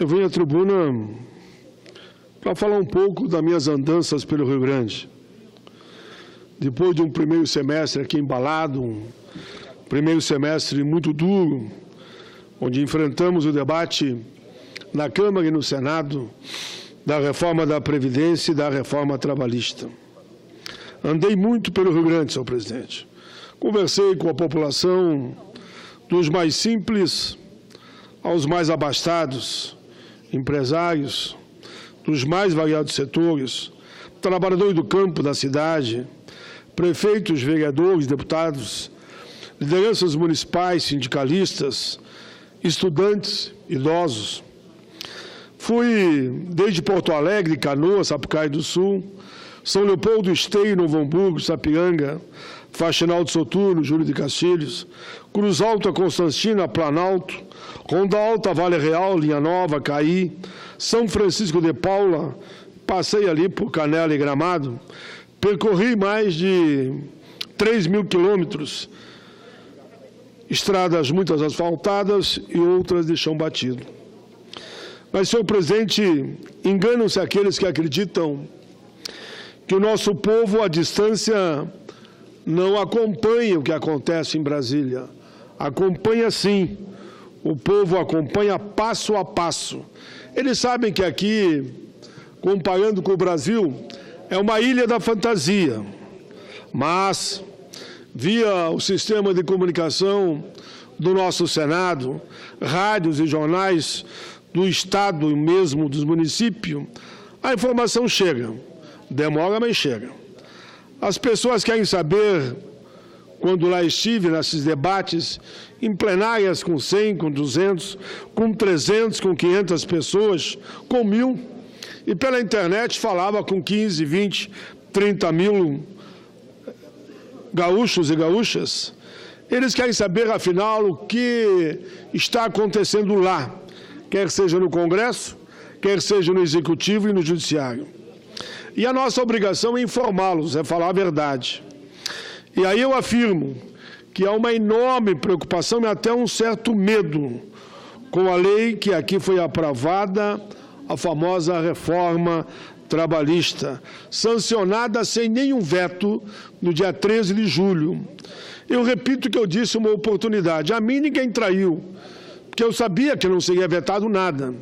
Eu venho à tribuna para falar um pouco das minhas andanças pelo Rio Grande. Depois de um primeiro semestre aqui embalado, um primeiro semestre muito duro, onde enfrentamos o debate na Câmara e no Senado da reforma da Previdência e da reforma trabalhista. Andei muito pelo Rio Grande, senhor presidente. Conversei com a população, dos mais simples aos mais abastados, empresários, dos mais variados setores, trabalhadores do campo da cidade, prefeitos, vereadores, deputados, lideranças municipais, sindicalistas, estudantes, idosos. Fui desde Porto Alegre, Canoas, Sapucaí do Sul, São Leopoldo, Esteio, Novo Hamburgo, Sapiranga, Faxinal de Soturno, Júlio de Castilhos, Cruz Alta, Constantina, Planalto, Ronda Alta, Vale Real, Linha Nova, Caí, São Francisco de Paula, passei ali por Canela e Gramado, percorri mais de 3.000 quilômetros, estradas muitas asfaltadas e outras de chão batido. Mas, senhor presidente, enganam-se aqueles que acreditam que o nosso povo, à distância, não acompanha o que acontece em Brasília. Acompanha sim. O povo acompanha passo a passo. Eles sabem que aqui, comparando com o Brasil, é uma ilha da fantasia. Mas, via o sistema de comunicação do nosso Senado, rádios e jornais do Estado e mesmo dos municípios, a informação chega. Demora, mas chega. As pessoas querem saber, quando lá estive, nesses debates, em plenárias com 100, com 200, com 300, com 500 pessoas, com 1.000, e pela internet falava com 15, 20, 30 mil gaúchos e gaúchas. Eles querem saber, afinal, o que está acontecendo lá, quer seja no Congresso, quer seja no Executivo e no Judiciário. E a nossa obrigação é informá-los, é falar a verdade. E aí eu afirmo que há uma enorme preocupação e até um certo medo com a lei que aqui foi aprovada, a famosa reforma trabalhista, sancionada sem nenhum veto no dia 13 de julho. Eu repito que eu disse uma oportunidade. A mim ninguém traiu, porque eu sabia que não seria vetado nada,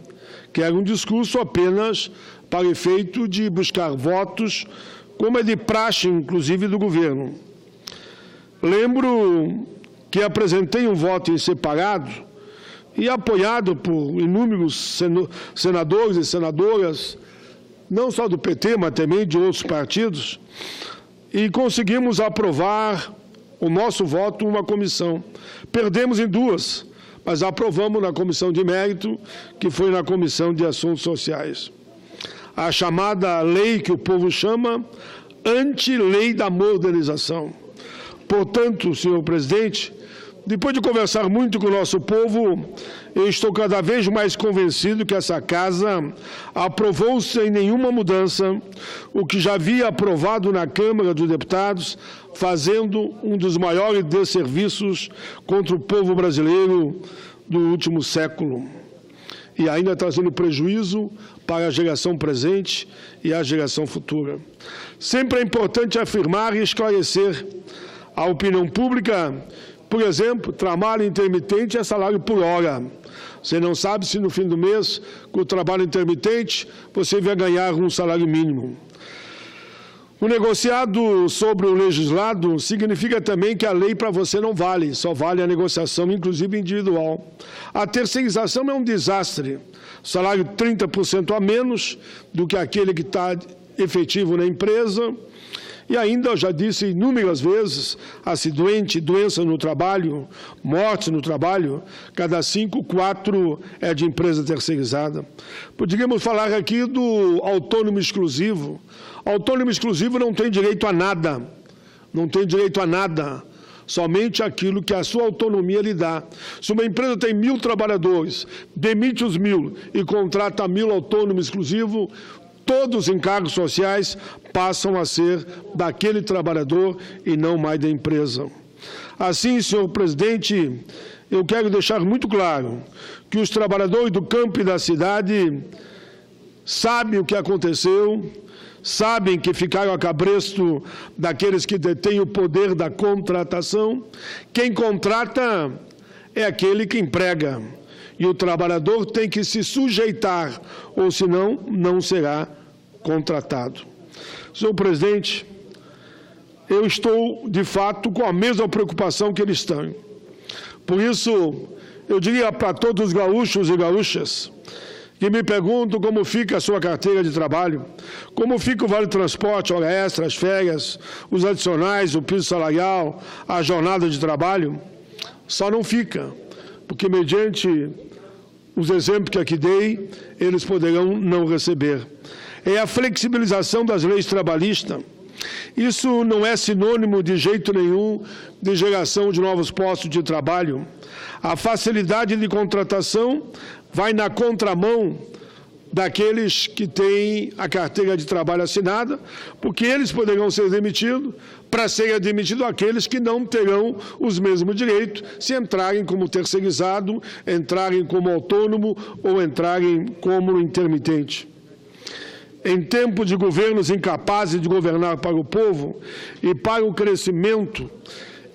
que era um discurso apenas para efeito de buscar votos, como é de praxe, inclusive, do governo. Lembro que apresentei um voto em separado e apoiado por inúmeros senadores e senadoras, não só do PT, mas também de outros partidos, e conseguimos aprovar o nosso voto em uma comissão. Perdemos em duas, mas aprovamos na comissão de mérito, que foi na comissão de assuntos sociais. A chamada lei que o povo chama anti-lei da modernização. Portanto, senhor presidente, depois de conversar muito com o nosso povo, eu estou cada vez mais convencido que essa casa aprovou sem nenhuma mudança o que já havia aprovado na Câmara dos Deputados, fazendo um dos maiores desserviços contra o povo brasileiro do último século. E ainda trazendo prejuízo para a geração presente e a geração futura. Sempre é importante afirmar e esclarecer a opinião pública. Por exemplo, trabalho intermitente é salário por hora. Você não sabe se no fim do mês, com o trabalho intermitente, você vai ganhar um salário mínimo. O negociado sobre o legislado significa também que a lei para você não vale, só vale a negociação, inclusive individual. A terceirização é um desastre. Salário 30% a menos do que aquele que está efetivo na empresa. E ainda, eu já disse inúmeras vezes, acidente, doença no trabalho, morte no trabalho, cada 5, 4 é de empresa terceirizada. Poderíamos falar aqui do autônomo exclusivo. Autônomo exclusivo não tem direito a nada, não tem direito a nada, somente aquilo que a sua autonomia lhe dá. Se uma empresa tem 1.000 trabalhadores, demite os 1.000 e contrata 1.000 autônomo exclusivo, todos os encargos sociais passam a ser daquele trabalhador e não mais da empresa. Assim, senhor presidente, eu quero deixar muito claro que os trabalhadores do campo e da cidade sabem o que aconteceu, sabem que ficaram a cabresto daqueles que detêm o poder da contratação. Quem contrata é aquele que emprega, e o trabalhador tem que se sujeitar, ou senão não será contratado. Senhor presidente, eu estou, de fato, com a mesma preocupação que eles estão. Por isso, eu diria para todos os gaúchos e gaúchas que me perguntam como fica a sua carteira de trabalho, como fica o Vale Transporte, hora extra, as férias, os adicionais, o piso salarial, a jornada de trabalho, só não fica, porque mediante os exemplos que aqui dei, eles poderão não receber. É a flexibilização das leis trabalhistas. Isso não é sinônimo de jeito nenhum de geração de novos postos de trabalho. A facilidade de contratação vai na contramão daqueles que têm a carteira de trabalho assinada, porque eles poderão ser demitidos, para serem admitidos aqueles que não terão os mesmos direitos se entrarem como terceirizado, entrarem como autônomo ou entrarem como intermitente. Em tempo de governos incapazes de governar para o povo e para o crescimento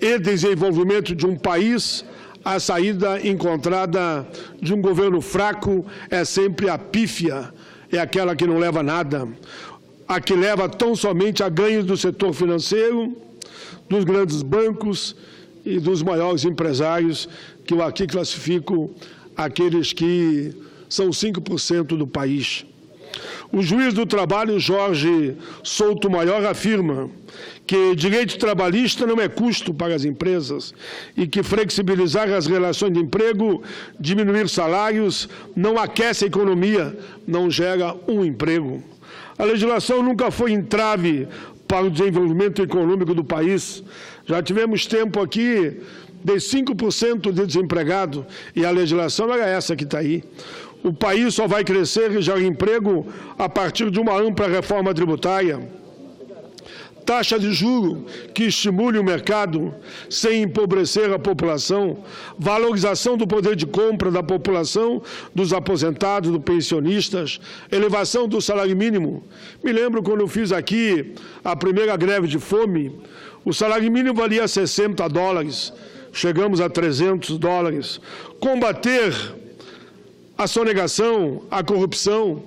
e desenvolvimento de um país, a saída encontrada de um governo fraco é sempre a pífia, é aquela que não leva a nada, a que leva tão somente a ganhos do setor financeiro, dos grandes bancos e dos maiores empresários, que eu aqui classifico aqueles que são 5% do país. O juiz do trabalho, Jorge Souto Maior, afirma que direito trabalhista não é custo para as empresas e que flexibilizar as relações de emprego, diminuir salários, não aquece a economia, não gera um emprego. A legislação nunca foi entrave para o desenvolvimento econômico do país. Já tivemos tempo aqui de 5% de desempregado e a legislação era essa que está aí. O país só vai crescer e gerar emprego a partir de uma ampla reforma tributária. Taxa de juros que estimule o mercado sem empobrecer a população, valorização do poder de compra da população, dos aposentados, dos pensionistas, elevação do salário mínimo. Me lembro quando eu fiz aqui a primeira greve de fome, o salário mínimo valia $60, chegamos a $300. Combater a sonegação, a corrupção,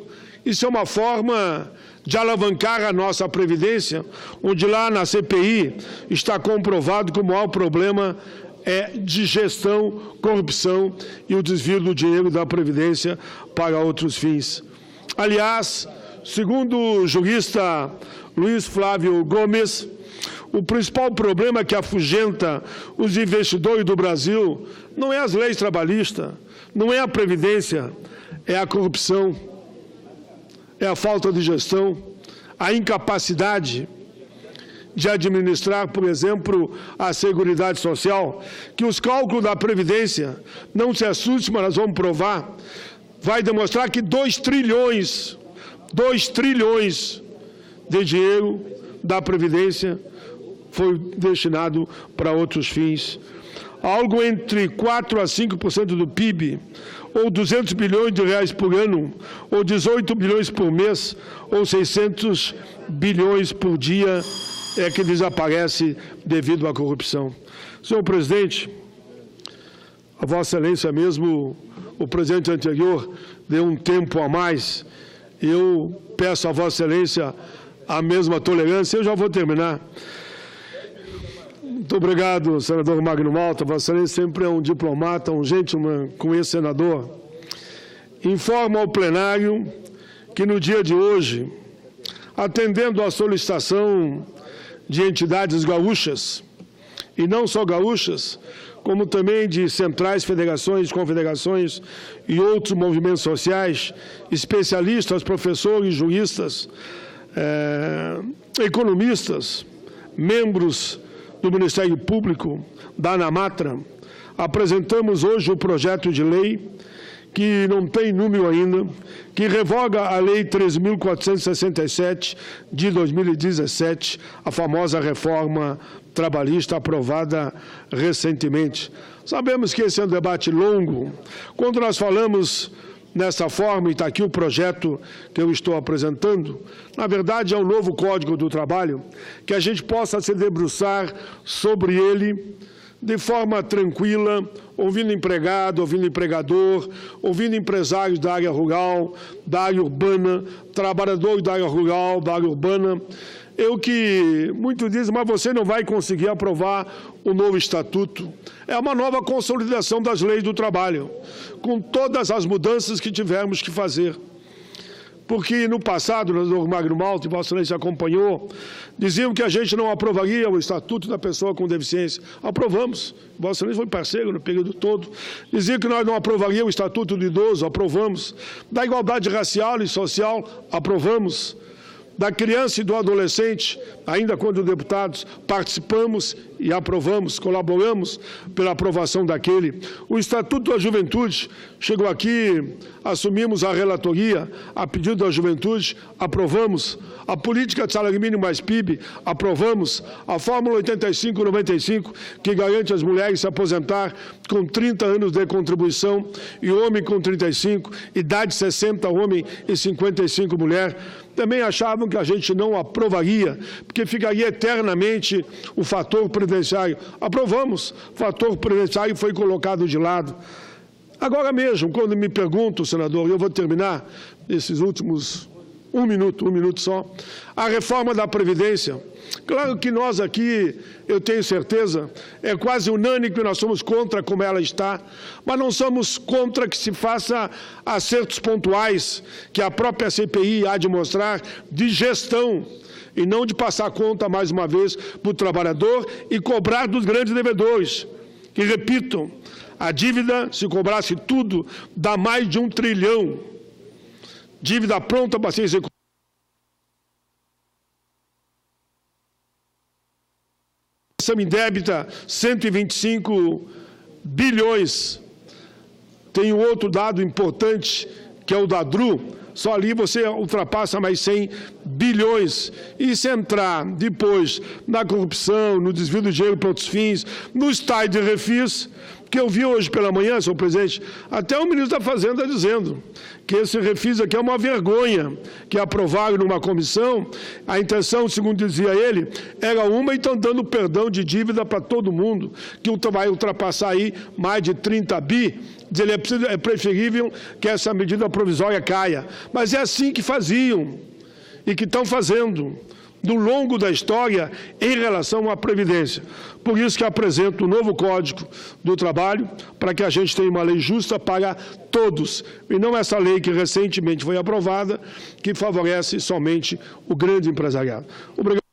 isso é uma forma de alavancar a nossa Previdência, onde lá na CPI está comprovado que o maior problema é de gestão, corrupção e o desvio do dinheiro da Previdência para outros fins. Aliás, segundo o jurista Luiz Flávio Gomes, o principal problema que afugenta os investidores do Brasil não é as leis trabalhistas, não é a Previdência, é a corrupção, é a falta de gestão, a incapacidade de administrar, por exemplo, a Seguridade Social, que os cálculos da Previdência, não se assuste, mas nós vamos provar, vai demonstrar que 2 trilhões de dinheiro da Previdência foi destinado para outros fins. Algo entre 4% a 5% do PIB, ou 200 bilhões de reais por ano, ou 18 bilhões por mês, ou 600 bilhões por dia é que desaparece devido à corrupção. Senhor presidente, a Vossa Excelência mesmo, o presidente anterior, deu um tempo a mais. Eu peço a Vossa Excelência a mesma tolerância. Eu já vou terminar. Muito obrigado, senador Magno Malta. Vossa Excelência sempre é um diplomata, um gentleman com esse senador. Informo ao plenário que no dia de hoje, atendendo à solicitação de entidades gaúchas, e não só gaúchas, como também de centrais, federações, confederações e outros movimentos sociais, especialistas, professores, juristas, economistas, membros do Ministério Público, da ANAMATRA, apresentamos hoje o projeto de lei, que não tem número ainda, que revoga a Lei 3.467 de 2017, a famosa reforma trabalhista aprovada recentemente. Sabemos que esse é um debate longo. Quando nós falamos nessa forma, e está aqui o projeto que eu estou apresentando, na verdade é um novo Código do Trabalho, que a gente possa se debruçar sobre ele de forma tranquila, ouvindo empregado, ouvindo empregador, ouvindo empresários da área rural, da área urbana, trabalhadores da área rural, da área urbana. Eu que muitos dizem, mas você não vai conseguir aprovar o novo estatuto. É uma nova consolidação das leis do trabalho, com todas as mudanças que tivemos que fazer. Porque no passado, o doutor Magno Malta, e Vossa Excelência acompanhou, diziam que a gente não aprovaria o Estatuto da Pessoa com Deficiência. Aprovamos. Vossa Excelência foi parceiro no período todo. Diziam que nós não aprovaríamos o Estatuto do Idoso. Aprovamos. Da igualdade racial e social. Aprovamos. Da criança e do adolescente, ainda quando deputados, participamos e aprovamos, colaboramos pela aprovação daquele. O Estatuto da Juventude, chegou aqui, assumimos a relatoria, a pedido da Juventude, aprovamos. A política de salário mínimo mais PIB, aprovamos. A Fórmula 85-95, que garante às mulheres se aposentar com 30 anos de contribuição e homem com 35, idade 60 homem e 55 mulher. Também achavam que a gente não aprovaria, porque ficaria eternamente o fator previdenciário. Aprovamos, o fator previdenciário foi colocado de lado. Agora mesmo, quando me perguntam, senador, eu vou terminar esses últimos um minuto só, a reforma da Previdência. Claro que nós aqui, eu tenho certeza, é quase unânime que nós somos contra como ela está, mas não somos contra que se faça acertos pontuais, que a própria CPI há de mostrar, de gestão, e não de passar conta, mais uma vez, para o trabalhador e cobrar dos grandes devedores. E repitam, a dívida, se cobrasse tudo, dá mais de 1 trilhão. Dívida pronta para ser executada. Me débita 125 bilhões. Tem um outro dado importante, que é o da DRU, só ali você ultrapassa mais 100 bilhões. E se entrar depois na corrupção, no desvio de dinheiro para outros fins, no estádio de refis, que eu vi hoje pela manhã, senhor presidente, até o ministro da Fazenda dizendo que esse refis aqui é uma vergonha, que aprovaram numa comissão, a intenção, segundo dizia ele, era uma e estão dando perdão de dívida para todo mundo, que vai ultrapassar aí mais de 30 bi, é preferível que essa medida provisória caia. Mas é assim que faziam e que estão fazendo do longo da história em relação à Previdência. Por isso que apresento o novo Código do Trabalho, para que a gente tenha uma lei justa para todos, e não essa lei que recentemente foi aprovada, que favorece somente o grande empresariado. Obrigado.